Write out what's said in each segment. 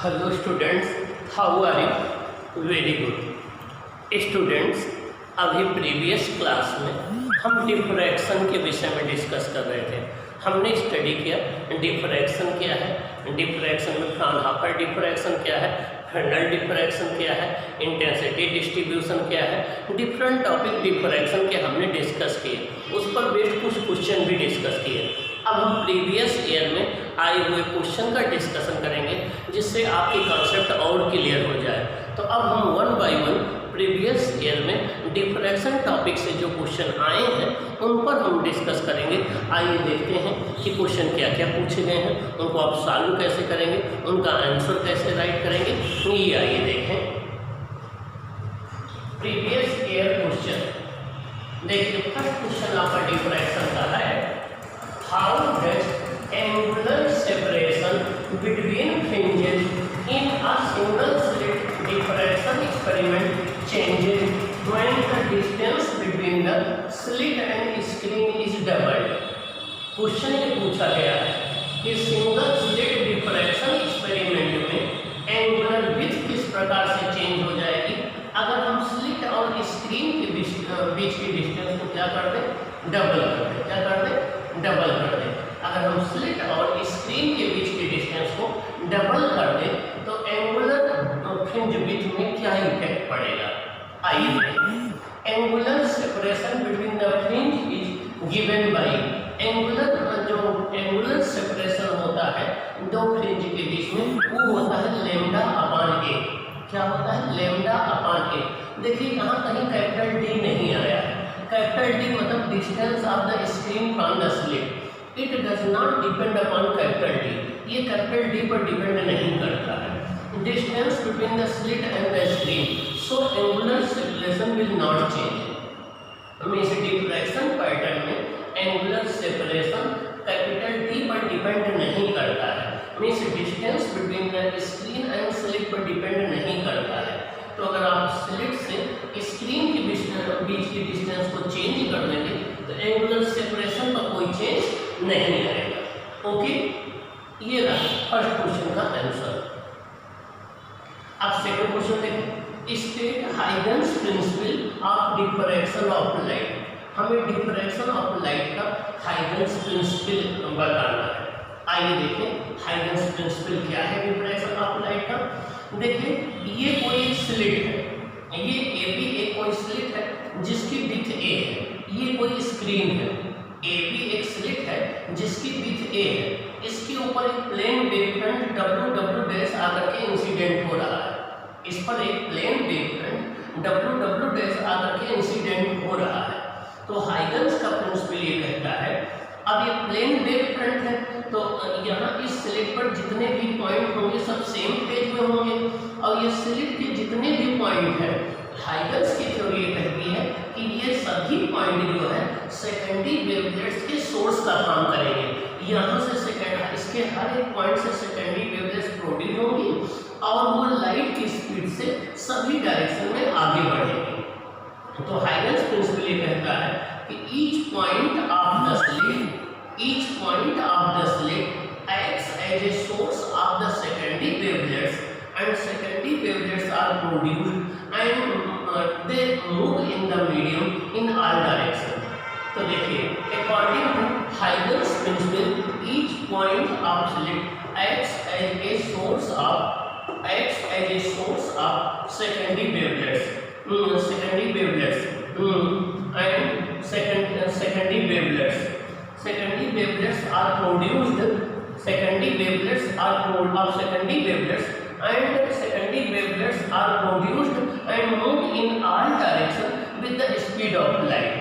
Hello students, how are you? Very good students. अभी previous class में हम diffraction के विषय में डिस्कस कर रहे थे। हमने स्टडी किया डिफ्रैक्शन क्या है, डिफ्रैक्शन में फ्राउनहोफर डिफ्रैक्शन क्या है, फ्रेनेल डिफ्रैक्शन क्या है, इंटेंसिटी डिस्ट्रीब्यूशन क्या है, डिफरेंट टॉपिक डिफ्रैक्शन के हमने डिस्कस किए। उस पर बेस्ड कुछ क्वेश्चन भी डिस्कस किए। अब हम प्रीवियस ईयर में आए हुए क्वेश्चन का डिस्कशन करेंगे जिससे आपकी कॉन्सेप्ट और क्लियर हो जाए। तो अब हम one by one previous year में डिफ्रैक्शन टॉपिक से जो क्वेश्चन आए हैं उन पर हम डिस्कस करेंगे। आइए देखते हैं कि क्वेश्चन क्या क्या पूछे गए हैं, उनको आप सॉल्व कैसे करेंगे, उनका आंसर कैसे राइट करेंगे। ये आइए देखें प्रीवियस ईयर क्वेश्चन। देखिए फर्स्ट क्वेश्चन आपका डिफ्रैक्शन का है, how does angular separation between fringes in a single slit diffraction experiment changes when the distance between the slit and screen is doubled। Question ये पूछा गया है कि सिंगल स्लिट डिफ्रैक्शन एक्सपेरिमेंट में angular width किस प्रकार से चेंज हो जाएगी अगर हम स्लिट और स्क्रीन के बीच की डिस्टेंस को क्या कर दें, डबल कर दें। क्या कर दें? डबल कर दें। अगर हम स्लिट और स्क्रीन के बीच की डिस्टेंस को डबल कर दें तो एंगुलर फ्रिंज विड्थ में क्या इफेक्ट पड़ेगा। आइए angular separation between the fringe is given by angular separation होता है दो फ्रिंज के बीच में, वो होता है लैम्डा अपान ए। क्या होता है? लैम्डा अपान ए। देखिए यहाँ कहीं कैपिटल डी नहीं आया है। कैपिटल डी मतलब distance of the screen from the slit. It does not depend upon capital D. ये कैपिटल डी पर डिपेंड नहीं करता है। Distance between the slit and the screen, so angular separation will not change. Means diffraction pattern में angular separation capital D पर depend नहीं करता है। Means distance between the screen and slit पर डिपेंड नहीं करता है। तो अगर आप स्लिट से स्क्रीन के बीच की डिस्टेंस को चेंज कर देंगे तो एंगुलर सेपरेशन का कोई चेंज नहीं आएगा। ओके, ये रहा फर्स्ट क्वेश्चन का आंसर। अब सेकंड क्वेश्चन देखें, state Huygens principle of diffraction of light. हमें डिफ्रैक्शन ऑफ लाइट का हाइगन्स प्रिंसिपल बताना है। आइए देखें हाइगन्स प्रिंसिपल क्या है डिफ्रैक्शन ऑफ लाइट का। देखिए ये कोई स्लिट है, ये ए बी एक कोई स्लिट है जिसकी विड्थ ए है। ये कोई स्क्रीन है, ए बी एक स्लिट है जिसकी विड्थ ए है। इसके ऊपर एक plane wave front W W dash आकर के इंसिडेंट हो रहा है। इस पर एक plane wave front W W dash आकर के इंसिडेंट हो रहा है। तो हाइगन्स का प्रिंसिपल ये कहता है, अब ये प्लेन वेव फ्रंट है तो यहाँ इस स्लिट पर जितने भी पॉइंट होंगे सब सेम फेज में होंगे और ये स्लिट के जितने भी पॉइंट हैं, हाइगन्स की थ्योरी ये कहती है कि ये सभी पॉइंट जो है सेकेंडरी वेवलेट्स के सोर्स का काम करेंगे। यहाँ से इसके हर एक पॉइंट से सेकेंडरी वेवलेट्स प्रोड्यूस होंगी और वो लाइट की स्पीड से सभी डायरेक्शन में आगे बढ़ेंगे। तो हाइगन्स प्रिंसिपल ये कहता है कि each point of the slit acts as a source of the secondary wavelets and secondary wavelets are produced and they move in the medium in all directions। तो देखिए according to Huygens principle each point of slit acts as a source of secondary wavelets and secondary wavelets are produced and secondary wavelets are produced and move in all direction with the speed of light।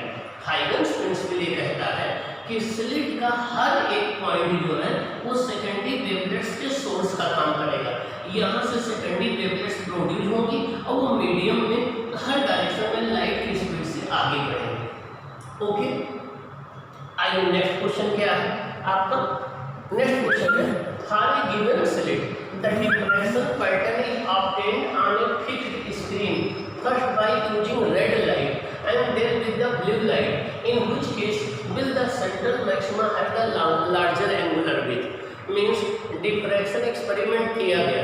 Huygens principle ये कहता है कि slit का हर एक point जो है वो secondary wavelets के सोर्स का काम करेगा। यहाँ से सेकेंडरी वेवलेट्स प्रोड्यूस होंगी और वो मीडियम में हर डायरेक्शन में लाइट की स्पीड से आगे बढ़ेंगे। ओके, आइए नेक्स्ट क्वेश्चन क्या है आपका। नेक्स्ट क्वेश्चन है, for a given slit the diffraction pattern is obtained on a fixed screen first by using red light and then with the blue light, in which case will the central maxima have the larger angular width। Means diffraction experiment किया गया,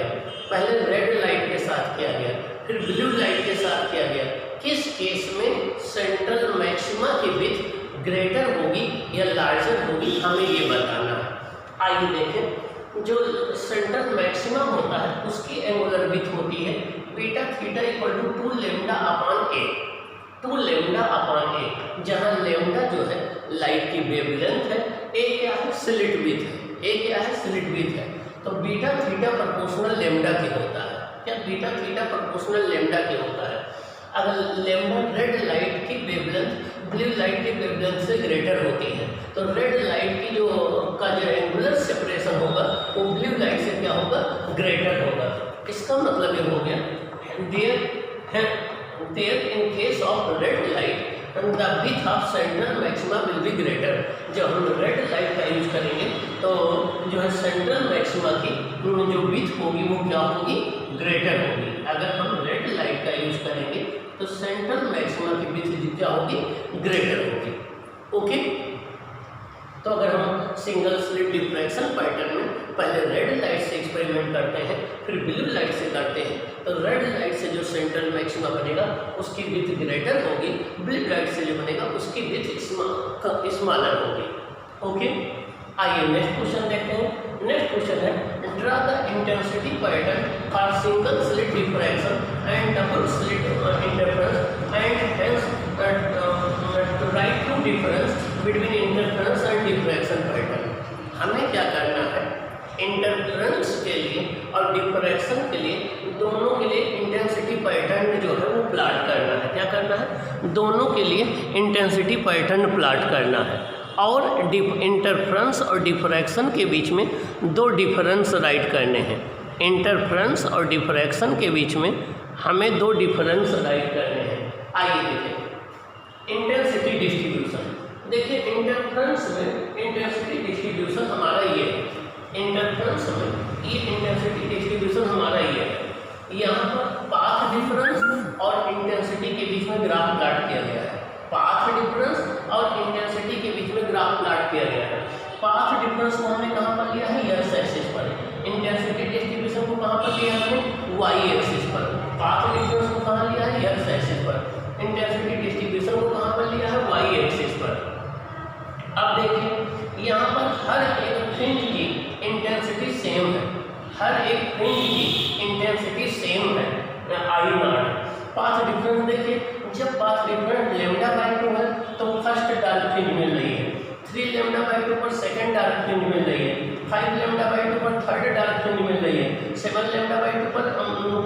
पहले red light के साथ किया गया, फिर blue light के साथ किया गया, किस केस में सेंट्रल मैक्सिमा की विड्थ ग्रेटर होगी या लार्जर होगी, हमें ये बताना है। आइए देखें, जो सेंट्रल मैक्सिमा होता है उसकी एंगुलर विड्थ होती है beta theta equal to 2 lambda upon a, 2 lambda upon a, जहाँ लेम्डा जो है लाइट की वेवलेंथ है, ए क्या है स्लिट विड्थ है, ए क्या है स्लिट विड्थ है। तो बीटा थीटा प्रोपोर्शनल लेम्डा की होता है, क्या बीटा थीटा प्रोपोर्शनल लेम्डा की होता है। अगर लेम्डा रेड लाइट की वेवलेंथ ब्लू लाइट की वेवलेंथ से ग्रेटर होती है तो रेड लाइट की जो एंगुलर सेपरेशन होगा वो ब्लू लाइट से क्या होगा, ग्रेटर होगा। इसका मतलब ये हो गया there in case of red light the width of central maxima will be greater. जब हम रेड लाइट का यूज करेंगे तो जो है सेंट्रल मैक्सिमा की जो विड्थ होगी वो क्या होगी, ग्रेटर होगी। अगर हम रेड लाइट का यूज करेंगे तो सेंट्रल मैक्सिमा की विड्थ क्या होगी, ग्रेटर होगी। ओके, तो अगर हम सिंगल स्लिट डिफ्रैक्शन पैटर्न में पहले रेड लाइट से एक्सपेरिमेंट करते हैं फिर ब्लू लाइट से करते हैं तो रेड लाइट से जो सेंट्रल मैक्सिमा बनेगा उसकी विड्थ ग्रेटर होगी, ब्लू लाइट से जो बनेगा उसकी विड्थ स्मॉलर होगी। ओके, आइए नेक्स्ट क्वेश्चन देखते हैं। नेक्स्ट क्वेश्चन है draw the intensity pattern for single slit diffraction and double slit interference and hence to write two difference between interference and diffraction pattern. हमें क्या करना है, इंटरफेरेंस के लिए और डिफ्रैक्शन के लिए दोनों के लिए इंटेंसिटी पैटर्न जो है वो प्लॉट करना है। क्या करना है, दोनों के लिए इंटेंसिटी पैटर्न प्लॉट करना है और इंटरफेरेंस और डिफ्रैक्शन के बीच में दो डिफरेंस राइट करने हैं। इंटरफेरेंस और डिफ्रैक्शन के बीच में हमें दो डिफरेंस राइट करने हैं। आइए देखें इंटेंसिटी डिस्ट्रीब्यूशन। देखिए इंटरफेरेंस में इंटेंसिटी डिस्ट्रीब्यूशन हमारा ये है, इंटरफेरेंस में ये इंटेंसिटी डिस्ट्रीब्यूशन हमारा ये है। यहाँ पर पाथ डिफरेंस और इंटेंसिटी के बीच में ग्राफ प्लॉट किया गया है। पाथ डिफरेंस और इंटेंसिटी के बीच में ग्राफ प्लॉट किया गया है। पाथ डिफरेंस को हमने कहाँ पर लिया है, एक्स एक्सिस पर। इंटेंसिटी डिस्ट्रीब्यूशन को कहाँ पर लिया है हमने, वाई एक्सिस पर। पाथ डिफरेंस को कहाँ लिया है, एक्स एक्सिस पर। इंटेंसिटी डिस्ट्रीब्यूशन को कहाँ पर लिया है, वाई एक्सिस पर। अब देखिए यहाँ पर हर एक फ्रिंज की इंटेंसिटी सेम है, हर एक फ्रिंज की इंटेंसिटी सेम है, आई नॉट। पाथ डिफरेंस देखिए, जब पाथ डिफरेंस लेम्डा बाई 2 है तो फर्स्ट डार्क फ्रिंज मिल रही है, 3 लेम्डा बाई 2 पर सेकंड डार्क फ्रिंज मिल रही है, 5 लेम्डा बाई 2 पर थर्ड डार्क फ्रिंज मिल रही है, 7 लेम्डा बाई 2 पर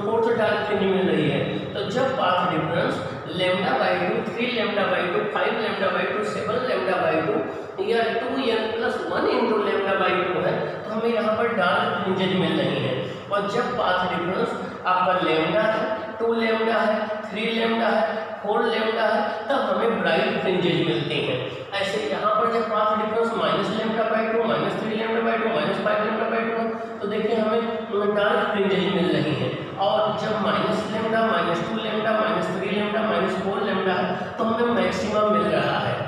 फोर्थ डार्क फ्रिंज मिल रही है। तो जब path difference lambda by 2, 3 lambda by 2, 5 lambda by 2, 7 lambda by 2 या 2n+1 इंटू लेम्डा बाई 2 है तो हमें यहाँ पर डार्क फ्रिंजेज मिल रही है। और जब पाथ डिफरेंस आपका लेम्डा है, 2 लेम्डा है, 3 लेम्डा है, 4 लेम्डा है, तब हमें ब्राइट फ्रिंजेज मिलती हैं। ऐसे यहाँ पर जब path difference -lambda by 2, -3 lambda by 2, -5 lambda by 2 तो देखिए हमें डार्क फ्रिंजेज मिल रही हैं। और जब -लेम्डा, -2 लेम्डा, -3 लेम्डा, -4 लेम्डा है तो हमें मैक्सिमम मिल रहा है।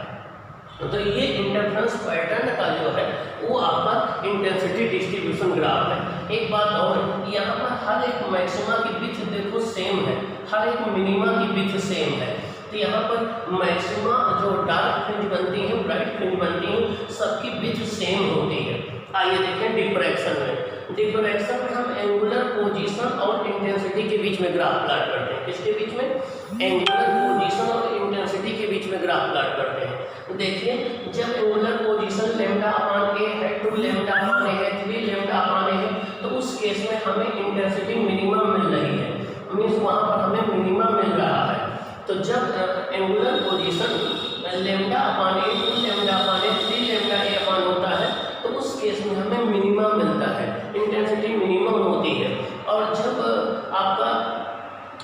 तो ये इंटरफेरेंस पैटर्न का जो है वो आपका इंटेंसिटी डिस्ट्रीब्यूशन ग्राफ है। एक बात और, यहाँ पर हर एक मैक्सिमा की विड्थ देखो सेम है, हर एक मिनिमा की विड्थ सेम है। तो यहाँ पर मैक्सिमा जो डार्क फ्रिंज बनती हैं, ब्राइट फ्रिंज बनती हैं, सबकी विड्थ सेम होती है। आइए देखें डिफ्रैक्शन में। डिफ्रैक्शन में हम एंगुलर पोजीशन और इंटेंसिटी के बीच में ग्राफ प्लॉट करते हैं। किसके बीच में, एंगुलर पोजीशन और इंटेंसिटी के बीच में ग्राफ प्लॉट करते हैं। देखिए जब एंगुलर पोजीशन लेम्डा अपॉन ए है, 2 लेम्डा अपॉन ए है, 3 लेम्डा अपॉन ए है तो उस केस में हमें इंटेंसिटी मिनिमम मिल रही है, मीन्स वहाँ पर हमें मिनिमम मिल रहा है। तो जब angular position lambda upon a, 2 lambda upon A, 3 lambda A upon होता है तो उस केस में हमें मिनिमम मिलता है, इंटेंसिटी मिनिमम होती है। और जब आपका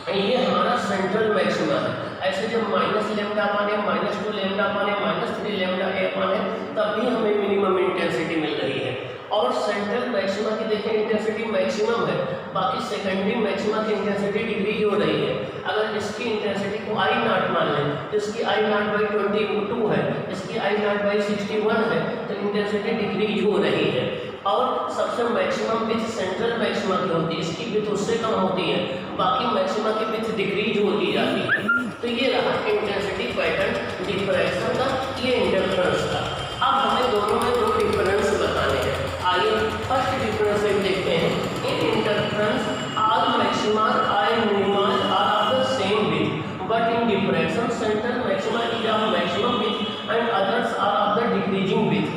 ये हमारा सेंट्रल मैक्सिमा है, ऐसे जब -lambda upon a, -2 lambda upon A, -3 lambda A upon ए तभी हमें मिनिमम इंटेंसिटी मिल रही है। और सेंट्रल मैक्सिमा की देखिए इंटेंसिटी मैक्सिमम है, बाकी सेकेंडरी मैक्सिमा की इंटेंसिटी डिक्रीज हो रही है। अगर इसकी इंटेंसिटी को I0 मान लें तो इसकी I0/22 है, इसकी I0/61 है तो इंटेंसिटी डिक्रीज हो रही है। और सबसे मैक्सिमम विथ सेंट्रल मैक्सिमा की होती है, इसकी विथ उससे कम होती है, बाकी मैक्सिमा की विथ डिक्रीज होती जाती है। तो ये रहा इंटेंसिटी पैटर्न डिफरेंस का, ये इंटरफेरेंस था। अब हमें दोनों में दो डिफरेंस बताने हैं। आइए फर्स्ट डिफरेंस एक देखते हैं। In interference all maxima and minima are of the same width but in difference central maxima is of maximum width and others are of the decreasing width.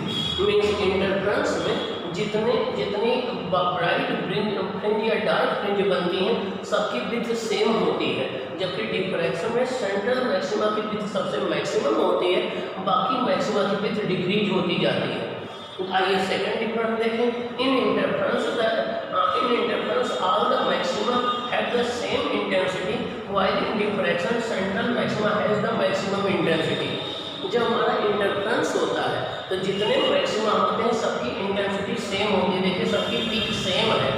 Means interference में जितनी bright fringe या dark fringe बनती हैं सबकी with same होती है, जबकि difference में सेंट्रल मैक्सिमा की विथ सबसे मैक्सिमम होती है, बाकी मैक्सिमा की विथ डिक्रीज होती जाती है। आइए सेकंड डिफरेंस देखें। In interference all the maxima have the same intensity while in difference central maxima has the maximum intensity. जब हमारा इंटरफेरेंस होता है तो जितने मैक्सिमा होते हैं सबकी इंटेंसिटी सेम होती है। देखिए सबकी पीक सेम है,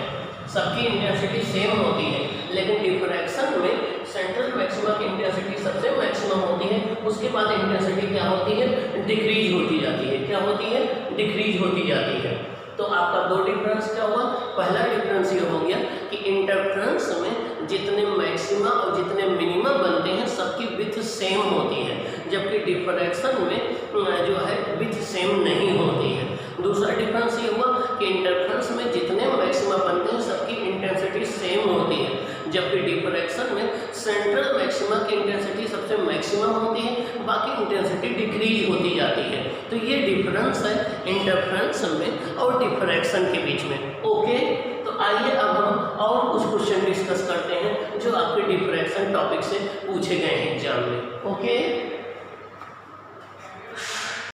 सबकी इंटेंसिटी सेम होती है, लेकिन डिफरेंशन में सेंट्रल मैक्सिमा की इंटेंसिटी सबसे मैक्सिमम होती है, उसके बाद इंटेंसिटी क्या होती है, डिक्रीज होती जाती है। क्या होती है, डिक्रीज होती जाती है। तो आपका दो डिफरेंस क्या हुआ, पहला डिफरेंस ये हो गया कि इंटरफेरेंस में जितने मैक्सिमा और जितने मिनिमा बनते हैं सबकी विथ सेम होती है, जबकि डिफरेंशन में जो है विथ सेम नहीं होती है। दूसरा डिफरेंस ये हुआ कि इंटरफेरेंस में जितने मैक्सिमा बनते हैं सबकी इंटेंसिटी सेम होती है, जबकि डिफरेंशन में सेंट्रल मैक्सिमा की इंटेंसिटी सबसे मैक्सिमम होती है, बाकी इंटेंसिटी डिक्रीज होती जाती है। तो ये डिफरेंस है इंटरफेरेंस में और डिफरेंशन के बीच में। ओके, तो आइए अब हम और कुछ क्वेश्चन डिस्कस करते हैं जो आपके डिफरेंशन टॉपिक से पूछे गए हैं एग्जाम में। ओके।